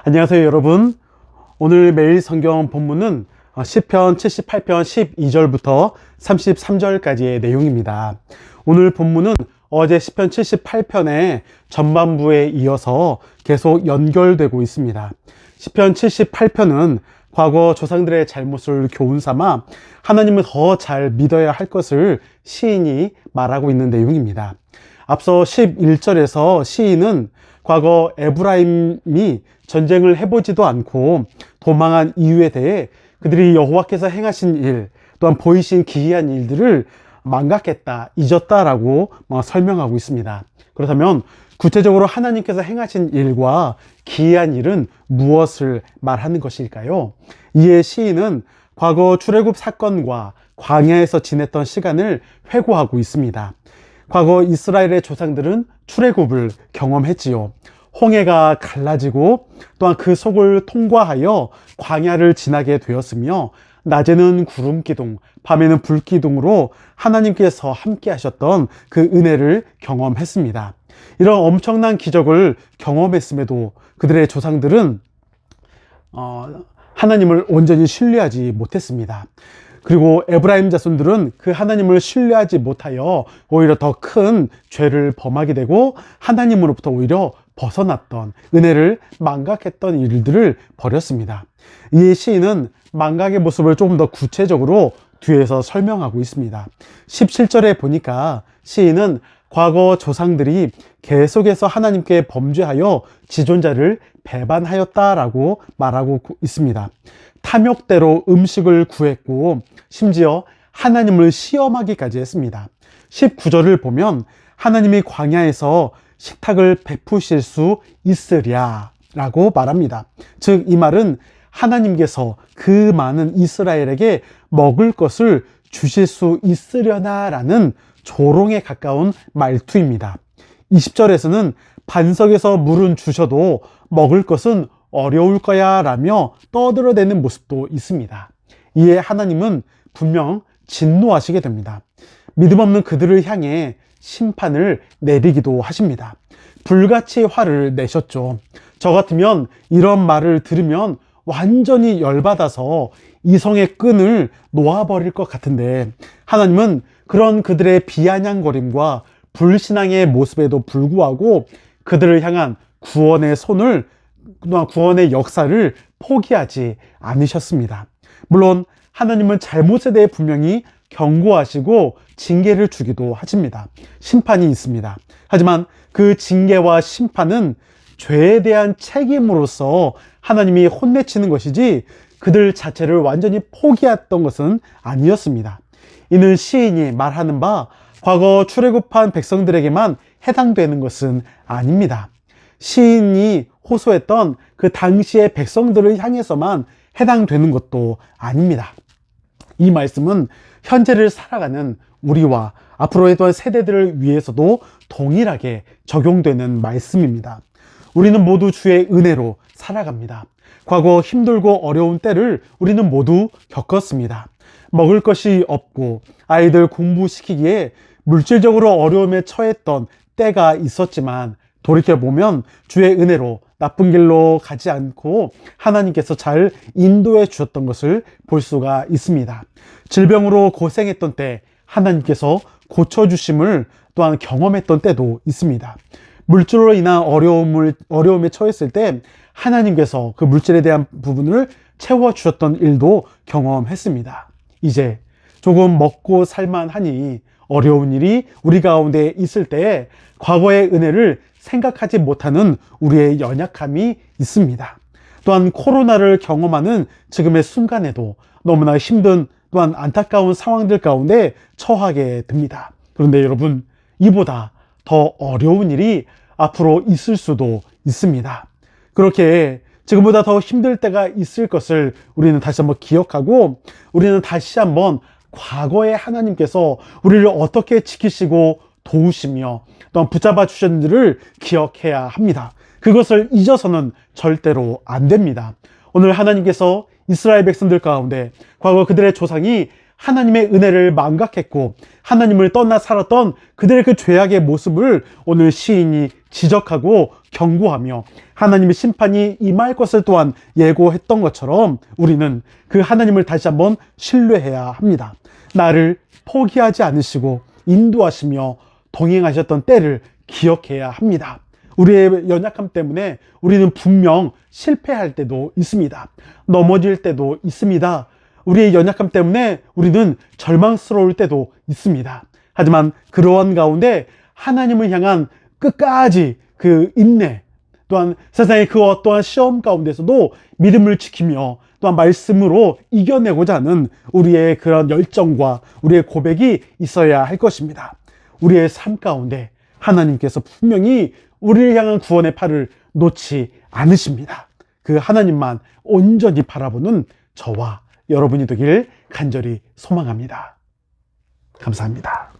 안녕하세요 여러분. 오늘 매일 성경 본문은 시편 78편 12절부터 33절까지의 내용입니다. 오늘 본문은 어제 시편 78편의 전반부에 이어서 계속 연결되고 있습니다. 시편 78편은 과거 조상들의 잘못을 교훈 삼아 하나님을 더 잘 믿어야 할 것을 시인이 말하고 있는 내용입니다. 앞서 11절에서 시인은 과거 에브라임이 전쟁을 해보지도 않고 도망한 이유에 대해 그들이 여호와께서 행하신 일, 또한 보이신 기이한 일들을 망각했다, 잊었다라고 설명하고 있습니다. 그렇다면 구체적으로 하나님께서 행하신 일과 기이한 일은 무엇을 말하는 것일까요? 이에 시인은 과거 출애굽 사건과 광야에서 지냈던 시간을 회고하고 있습니다. 과거 이스라엘의 조상들은 출애굽을 경험했지요. 홍해가 갈라지고 또한 그 속을 통과하여 광야를 지나게 되었으며, 낮에는 구름 기둥, 밤에는 불 기둥으로 하나님께서 함께 하셨던 그 은혜를 경험했습니다. 이런 엄청난 기적을 경험했음에도 그들의 조상들은 하나님을 온전히 신뢰하지 못했습니다. 그리고 에브라임 자손들은 그 하나님을 신뢰하지 못하여 오히려 더 큰 죄를 범하게 되고 하나님으로부터 오히려 벗어났던, 은혜를 망각했던 일들을 벌였습니다. 이에 시인은 망각의 모습을 조금 더 구체적으로 뒤에서 설명하고 있습니다. 17절에 보니까 시인은 과거 조상들이 계속해서 하나님께 범죄하여 지존자를 배반하였다라고 말하고 있습니다. 탐욕대로 음식을 구했고 심지어 하나님을 시험하기까지 했습니다. 19절을 보면 하나님이 광야에서 식탁을 베푸실 수 있으랴 라고 말합니다. 즉 이 말은 하나님께서 그 많은 이스라엘에게 먹을 것을 주실 수 있으려나 라는 조롱에 가까운 말투입니다. 20절에서는 반석에서 물은 주셔도 먹을 것은 어려울 거야 라며 떠들어대는 모습도 있습니다. 이에 하나님은 분명 진노하시게 됩니다. 믿음 없는 그들을 향해 심판을 내리기도 하십니다. 불같이 화를 내셨죠. 저 같으면 이런 말을 들으면 완전히 열받아서 이성의 끈을 놓아버릴 것 같은데, 하나님은 그런 그들의 비아냥거림과 불신앙의 모습에도 불구하고 그들을 향한 구원의 손을, 구원의 역사를 포기하지 않으셨습니다. 물론 하나님은 잘못에 대해 분명히 경고하시고 징계를 주기도 하십니다. 심판이 있습니다. 하지만 그 징계와 심판은 죄에 대한 책임으로서 하나님이 혼내치는 것이지 그들 자체를 완전히 포기했던 것은 아니었습니다. 이는 시인이 말하는 바 과거 출애굽한 백성들에게만 해당되는 것은 아닙니다. 시인이 호소했던 그 당시의 백성들을 향해서만 해당되는 것도 아닙니다. 이 말씀은 현재를 살아가는 우리와 앞으로의 또한 세대들을 위해서도 동일하게 적용되는 말씀입니다. 우리는 모두 주의 은혜로 살아갑니다. 과거 힘들고 어려운 때를 우리는 모두 겪었습니다. 먹을 것이 없고 아이들 공부시키기에 물질적으로 어려움에 처했던 때가 있었지만, 돌이켜보면 주의 은혜로 나쁜 길로 가지 않고 하나님께서 잘 인도해 주셨던 것을 볼 수가 있습니다. 질병으로 고생했던 때 하나님께서 고쳐주심을 또한 경험했던 때도 있습니다. 물질로 인한 어려움에 처했을 때 하나님께서 그 물질에 대한 부분을 채워주셨던 일도 경험했습니다. 이제 조금 먹고 살만하니 어려운 일이 우리 가운데 있을 때 과거의 은혜를 생각하지 못하는 우리의 연약함이 있습니다. 또한 코로나를 경험하는 지금의 순간에도 너무나 힘든, 또한 안타까운 상황들 가운데 처하게 됩니다. 그런데 여러분, 이보다 더 어려운 일이 앞으로 있을 수도 있습니다. 그렇게 지금보다 더 힘들 때가 있을 것을 우리는 다시 한번 기억하고, 우리는 다시 한번 과거의 하나님께서 우리를 어떻게 지키시고 도우시며 또한 붙잡아 주셨는지를 기억해야 합니다. 그것을 잊어서는 절대로 안 됩니다. 오늘 하나님께서 이스라엘 백성들 가운데 과거 그들의 조상이 하나님의 은혜를 망각했고 하나님을 떠나 살았던 그들의 그 죄악의 모습을 오늘 시인이 지적하고 경고하며 하나님의 심판이 임할 것을 또한 예고했던 것처럼 우리는 그 하나님을 다시 한번 신뢰해야 합니다. 나를 포기하지 않으시고 인도하시며 동행하셨던 때를 기억해야 합니다. 우리의 연약함 때문에 우리는 분명 실패할 때도 있습니다. 넘어질 때도 있습니다. 우리의 연약함 때문에 우리는 절망스러울 때도 있습니다. 하지만 그러한 가운데 하나님을 향한 끝까지 그 인내, 또한 세상의 그 어떠한 시험 가운데서도 믿음을 지키며 또한 말씀으로 이겨내고자 하는 우리의 그런 열정과 우리의 고백이 있어야 할 것입니다. 우리의 삶 가운데 하나님께서 분명히 우리를 향한 구원의 팔을 놓지 않으십니다. 그 하나님만 온전히 바라보는 저와 여러분이 되길 간절히 소망합니다. 감사합니다.